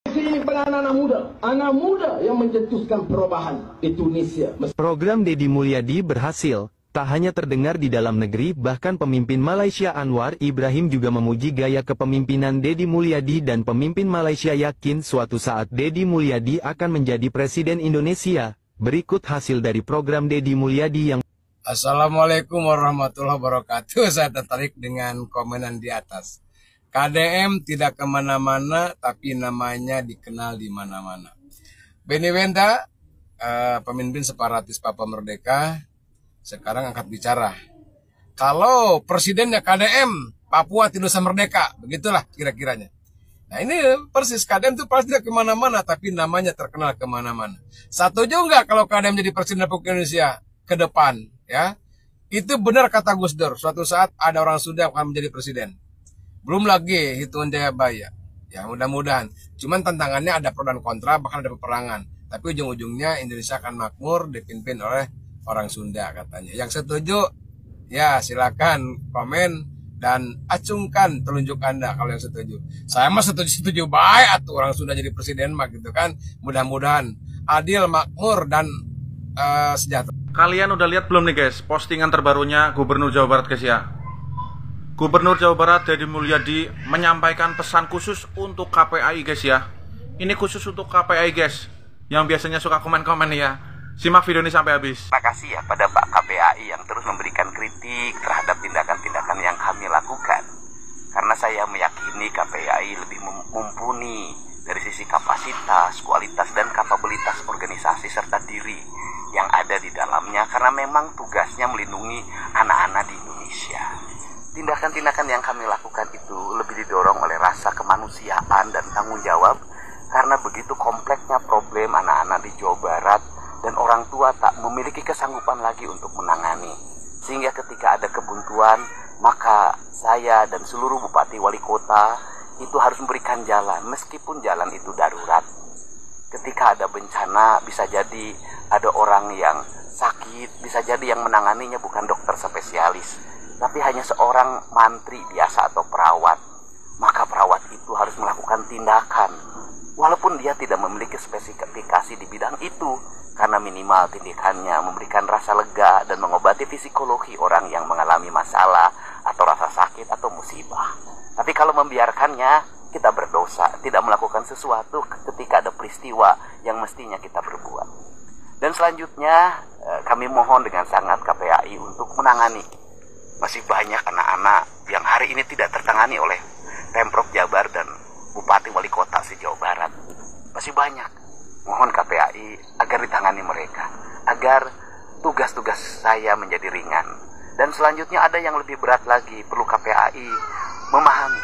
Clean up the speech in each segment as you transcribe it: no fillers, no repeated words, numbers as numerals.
Ini anak muda yang mencetuskan perubahan Indonesia. Program Deddy Mulyadi berhasil, tak hanya terdengar di dalam negeri, bahkan pemimpin Malaysia Anwar Ibrahim juga memuji gaya kepemimpinan Deddy Mulyadi dan pemimpin Malaysia yakin suatu saat Deddy Mulyadi akan menjadi Presiden Indonesia. Berikut hasil dari program Deddy Mulyadi yang... Assalamualaikum warahmatullahi wabarakatuh. Saya tertarik dengan komenan di atas. KDM tidak kemana-mana, tapi namanya dikenal di mana-mana. Benny Wenda, pemimpin separatis Papua Merdeka, sekarang angkat bicara. Kalau presidennya KDM, Papua tidak usah merdeka, begitulah kira-kiranya. Nah ini persis, KDM itu pasti tidak kemana-mana, tapi namanya terkenal kemana-mana. Setuju nggak kalau KDM jadi presiden Republik Indonesia ke depan? Ya, itu benar kata Gus Dur. Suatu saat ada orang Sunda yang akan menjadi presiden. Belum lagi hitungan Jayabaya. Ya mudah-mudahan. Cuman tantangannya ada pro dan kontra, bahkan ada peperangan. Tapi ujung-ujungnya Indonesia akan makmur dipimpin oleh orang Sunda katanya. Yang setuju, ya silakan komen dan acungkan telunjuk Anda kalau yang setuju. Saya mah setuju baik atuh orang Sunda jadi presiden mah gitu kan. Mudah-mudahan adil, makmur dan sejahtera. Kalian udah lihat belum nih guys postingan terbarunya Gubernur Jawa Barat guys ya? Gubernur Jawa Barat Deddy Mulyadi menyampaikan pesan khusus untuk KPAI guys ya. Ini khusus untuk KPAI guys, yang biasanya suka komen-komen ya. Simak video ini sampai habis. Terima kasih ya pada Pak KPAI yang terus memberikan kritik terhadap tindakan-tindakan yang kami lakukan. Karena saya meyakini KPAI lebih mumpuni dari sisi kapasitas, kualitas, dan kapabilitas organisasi serta diri yang ada di dalamnya. Karena memang tugasnya melindungi anak-anak di Indonesia. Tindakan-tindakan yang kami lakukan itu lebih didorong oleh rasa kemanusiaan dan tanggung jawab. Karena begitu kompleksnya problem anak-anak di Jawa Barat dan orang tua tak memiliki kesanggupan lagi untuk menangani. Sehingga ketika ada kebuntuan, maka saya dan seluruh bupati wali kota itu harus memberikan jalan, meskipun jalan itu darurat. Ketika ada bencana, bisa jadi ada orang yang sakit, bisa jadi yang menanganinya bukan dokter spesialis, tapi hanya seorang mantri biasa atau perawat. Maka perawat itu harus melakukan tindakan, walaupun dia tidak memiliki spesifikasi di bidang itu, karena minimal tindakannya memberikan rasa lega dan mengobati psikologi orang yang mengalami masalah atau rasa sakit atau musibah. Tapi kalau membiarkannya, kita berdosa, tidak melakukan sesuatu ketika ada peristiwa yang mestinya kita berbuat. Dan selanjutnya, kami mohon dengan sangat KPAI untuk menangani. Masih banyak anak-anak yang hari ini tidak tertangani oleh Pemprov Jabar dan Bupati Wali Kota se-Jawa Barat. Masih banyak. Mohon KPAI agar ditangani mereka, agar tugas-tugas saya menjadi ringan. Dan selanjutnya ada yang lebih berat lagi, perlu KPAI memahami.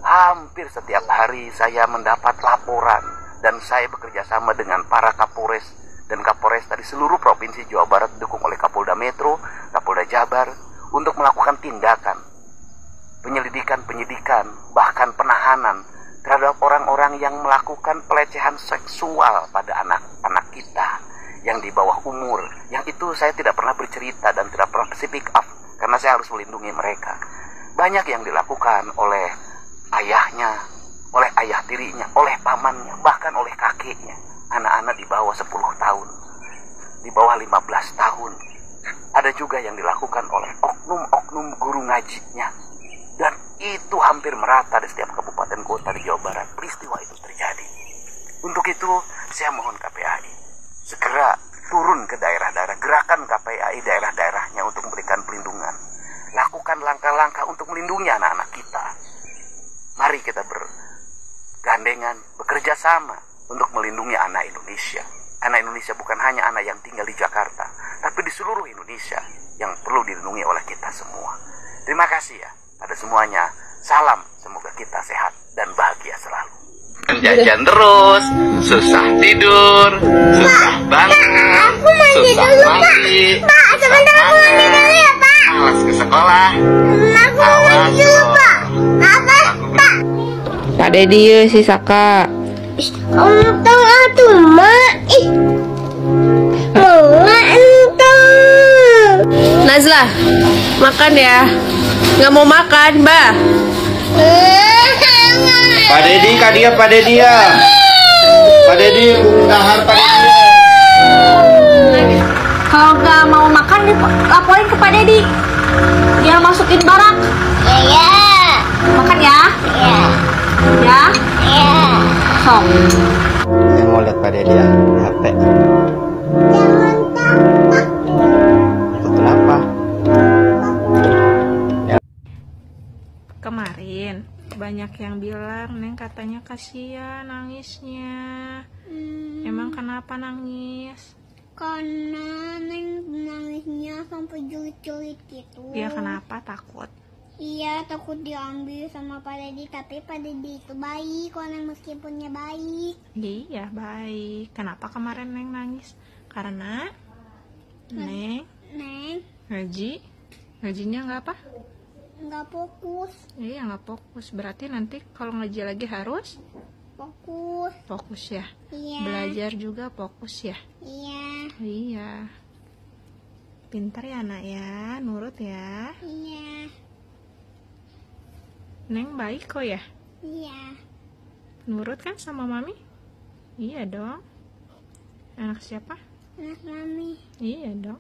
Hampir setiap hari saya mendapat laporan dan saya bekerja sama dengan para Kapolres dan Kapolres dari seluruh provinsi Jawa Barat didukung oleh Kapolda Metro, Kapolda Jabar untuk melakukan tindakan penyelidikan, penyidikan, bahkan penahanan terhadap orang-orang yang melakukan pelecehan seksual pada anak-anak kita yang di bawah umur. Yang itu saya tidak pernah bercerita dan tidak pernah speak up karena saya harus melindungi mereka. Banyak yang dilakukan oleh ayahnya, oleh ayah tirinya, oleh pamannya, bahkan oleh kakeknya. Anak-anak di bawah 10 tahun, di bawah 15 tahun. Ada juga yang dilakukan oleh oknum-oknum guru ngajinya. Dan itu hampir merata di setiap kabupaten kota di Jawa Barat. Peristiwa itu terjadi. Untuk itu, saya mohon KPAI segera turun ke daerah-daerah, gerakan KPAI daerah-daerahnya untuk memberikan pelindungan. Lakukan langkah-langkah untuk melindungi anak-anak kita. Mari kita bergandengan, bekerja sama untuk melindungi anak Indonesia. Anak Indonesia bukan hanya anak yang tinggal di Jakarta, tapi di seluruh Indonesia yang perlu dilindungi oleh kita semua. Terima kasih ya pada semuanya. Salam, semoga kita sehat dan bahagia selalu. Jajan terus, susah tidur, susah bangun, susah mandi, Pak, sebentar aku mandi dulu ya, Pak. malas ke sekolah. Aku mandi dulu, Pak. Apa, Pak? Pak Deddy ya si Saka. Kamu tahu atuh, Mak. Mau entah. Nazla, makan ya. Nggak mau makan, Mbak. Pak Dedi, Kak dia, Pak Dedi ya. Pak Dedi, dahar Pak Dedi. Kalau nggak mau makan, laporin ke Pak Dedi. Dia masukin barak. Iya. Makan ya? Iya. Ya? Iya. Sok. Saya mau lihat Pak Dedi ya, HP. Jangan takut. Kenapa? Kemarin banyak yang bilang Neng katanya kasihan nangisnya. Emang kenapa nangis? Karena Neng nangisnya sampai jerit-jerit gitu. Dia kenapa takut? Iya, takut diambil sama Pak Dedi. Tapi Pak Dedi itu baik, kok Neng meskipunnya baik. Iya baik. Kenapa kemarin Neng nangis? Karena Neng ngajinya nggak apa? Nggak fokus. Iya nggak fokus. Berarti nanti kalau ngaji lagi harus Fokus ya. Iya. Belajar juga fokus ya. Iya. Pintar ya anak ya, nurut ya. Iya. Neng baik kok ya. Iya. Nurut kan sama mami? Iya dong. Anak siapa? Anak Mami. Iya dong.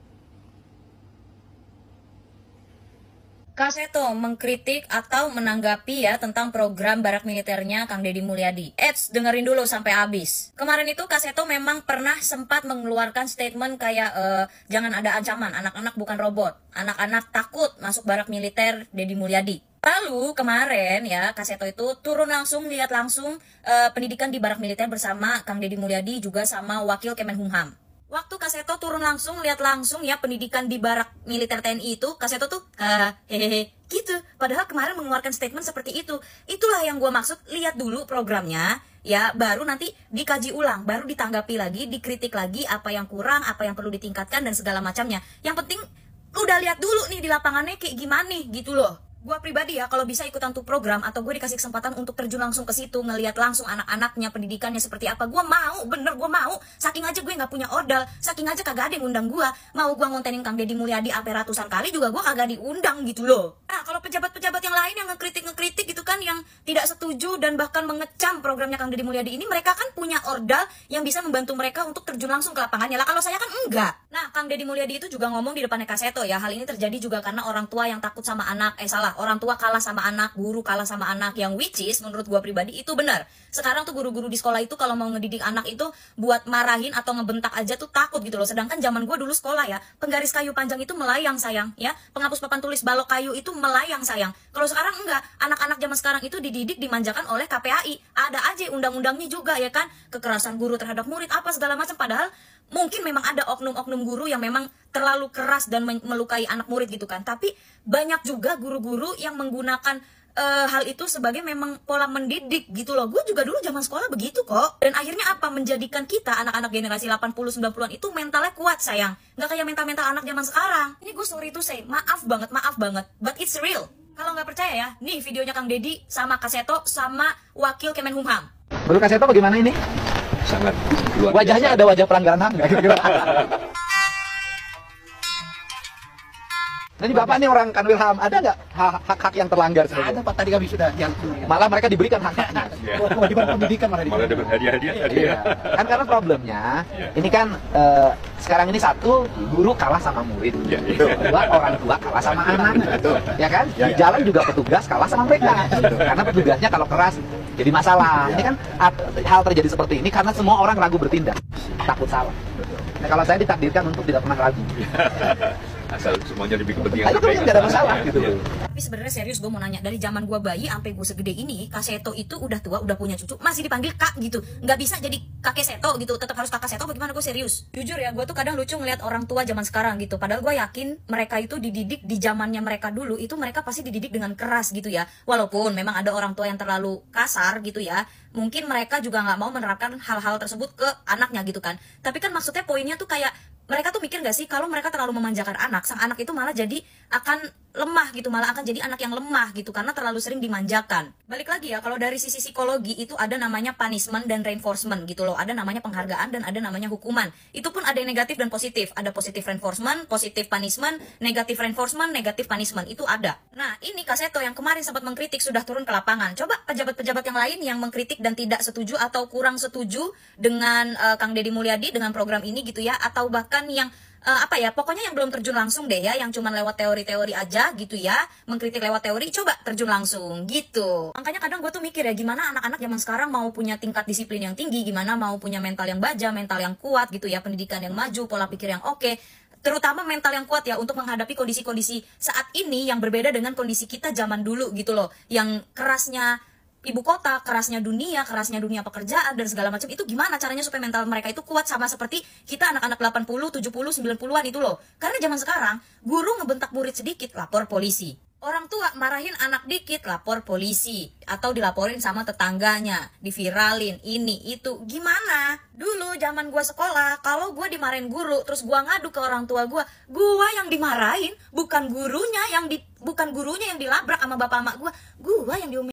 Kak Seto mengkritik atau menanggapi ya tentang program barak militernya Kang Deddy Mulyadi. Dengerin dulu sampai habis. Kemarin itu Kak Seto memang pernah sempat mengeluarkan statement kayak jangan ada ancaman, anak-anak bukan robot. Anak-anak takut masuk barak militer Deddy Mulyadi. Lalu kemarin ya Kak Seto itu turun langsung, lihat langsung pendidikan di barak militer bersama Kang Deddy Mulyadi juga sama Wakil Kemenkumham. Waktu Kak Seto turun langsung, lihat langsung ya pendidikan di barak militer TNI itu, Kak Seto tuh hehehe gitu. Padahal kemarin mengeluarkan statement seperti itu. Itulah yang gue maksud, lihat dulu programnya ya, baru nanti dikaji ulang, baru ditanggapi lagi, dikritik lagi apa yang kurang, apa yang perlu ditingkatkan dan segala macamnya. Yang penting udah lihat dulu nih di lapangannya kayak gimana nih gitu loh. Gue pribadi ya kalau bisa ikutan tuh program atau gue dikasih kesempatan untuk terjun langsung ke situ, ngelihat langsung anak-anaknya pendidikannya seperti apa, gue mau, bener gue mau. Saking aja gue nggak punya ordal, saking aja kagak ada yang undang gue. Mau gue ngontenin Kang Deddy Mulyadi sampai ratusan kali juga gue kagak diundang gitu loh. Nah kalau pejabat-pejabat yang lain yang ngekritik gitu kan, yang tidak setuju dan bahkan mengecam programnya Kang Deddy Mulyadi ini, mereka kan punya ordal yang bisa membantu mereka untuk terjun langsung ke lapangannya lah. Kalau saya kan enggak. Nah Kang Deddy Mulyadi itu juga ngomong di depannya Kak Seto ya, hal ini terjadi juga karena orang tua yang takut sama anak, orang tua kalah sama anak, guru kalah sama anak, yang which is menurut gua pribadi itu benar. Sekarang tuh guru-guru di sekolah itu kalau mau ngedidik anak itu buat marahin atau ngebentak aja tuh takut gitu loh. Sedangkan zaman gua dulu sekolah ya, penggaris kayu panjang itu melayang sayang ya, penghapus papan tulis balok kayu itu melayang sayang. Kalau sekarang enggak, anak-anak zaman sekarang itu dididik dimanjakan oleh KPAI. Ada aja undang-undangnya juga ya kan, kekerasan guru terhadap murid apa segala macam. Padahal mungkin memang ada oknum-oknum guru yang memang terlalu keras dan melukai anak murid gitu kan. Tapi banyak juga guru-guru yang menggunakan hal itu sebagai memang pola mendidik gitu loh. Gue juga dulu zaman sekolah begitu kok. Dan akhirnya apa? Menjadikan kita anak-anak generasi 80-90-an itu mentalnya kuat sayang. Nggak kayak mental-mental anak zaman sekarang. Ini gue sorry to say, maaf banget. But it's real. Kalau nggak percaya ya, nih videonya Kang Deddy sama Kak Seto sama Wakil Kemenkumham. Menurut Kak Seto bagaimana ini? Sangat luar biasa. Wajahnya ada wajah pelanggaran HAM nggak? Jadi Bapak nih orang Kanwil HAM, ada nggak hak-hak yang terlanggar? Ada Pak, tadi kami sudah yang malah mereka diberikan hak-haknya. kewajiban pendidikan malah dapat hadiah. Iya. Kan karena problemnya, ini kan sekarang ini satu, guru kalah sama murid. Kedua, orang tua kalah sama anak. Ya kan? Di jalan juga petugas kalah sama mereka. Karena petugasnya kalau keras jadi masalah. Ini kan hal terjadi seperti ini karena semua orang ragu bertindak, takut salah. Nah, kalau saya ditakdirkan untuk tidak pernah ragu. Asal semuanya lebih kepentingan. Itu tidak ada masalah gitu. Tapi sebenarnya serius gue mau nanya, dari zaman gue bayi sampai gue segede ini, Kak Seto itu udah tua, udah punya cucu, masih dipanggil Kak gitu. Nggak bisa jadi kakek Seto gitu, tetap harus kakak Seto. Bagaimana? Gue serius. Jujur ya, gue tuh kadang lucu ngeliat orang tua zaman sekarang gitu. Padahal gue yakin mereka itu dididik di zamannya mereka dulu, itu mereka pasti dididik dengan keras gitu ya. Walaupun memang ada orang tua yang terlalu kasar gitu ya. Mungkin mereka juga nggak mau menerapkan hal-hal tersebut ke anaknya gitu kan. Tapi kan maksudnya poinnya tuh kayak mereka tuh mikir gak sih kalau mereka terlalu memanjakan anak, sang anak itu malah jadi akan lemah gitu, malah akan jadi anak yang lemah gitu karena terlalu sering dimanjakan. Balik lagi ya, kalau dari sisi psikologi itu ada namanya punishment dan reinforcement gitu loh. Ada namanya penghargaan dan ada namanya hukuman. Itu pun ada yang negatif dan positif. Ada positif reinforcement, positif punishment, negatif reinforcement, negatif punishment. Itu ada. Nah, ini Kak Seto yang kemarin sempat mengkritik sudah turun ke lapangan. Coba pejabat-pejabat yang lain yang mengkritik dan tidak setuju atau kurang setuju dengan Kang Deddy Mulyadi dengan program ini gitu ya, atau bahkan yang pokoknya yang belum terjun langsung deh ya, yang cuma lewat teori-teori aja gitu ya, mengkritik lewat teori, coba terjun langsung gitu. Makanya kadang gue tuh mikir ya, gimana anak-anak zaman sekarang mau punya tingkat disiplin yang tinggi, gimana mau punya mental yang baja, mental yang kuat gitu ya, pendidikan yang maju, pola pikir yang oke, terutama mental yang kuat ya untuk menghadapi kondisi-kondisi saat ini yang berbeda dengan kondisi kita zaman dulu gitu loh, yang kerasnya ibu kota, kerasnya dunia pekerjaan dan segala macam. Itu gimana caranya supaya mental mereka itu kuat sama seperti kita anak-anak 80, 70, 90-an itu loh. Karena zaman sekarang guru ngebentak murid sedikit lapor polisi, orang tua marahin anak dikit lapor polisi, atau dilaporin sama tetangganya, diviralin ini itu. Gimana dulu zaman gua sekolah, kalau gua dimarahin guru terus gua ngadu ke orang tua gua yang dimarahin, bukan gurunya yang dilabrak sama bapak emak gua yang diomelin.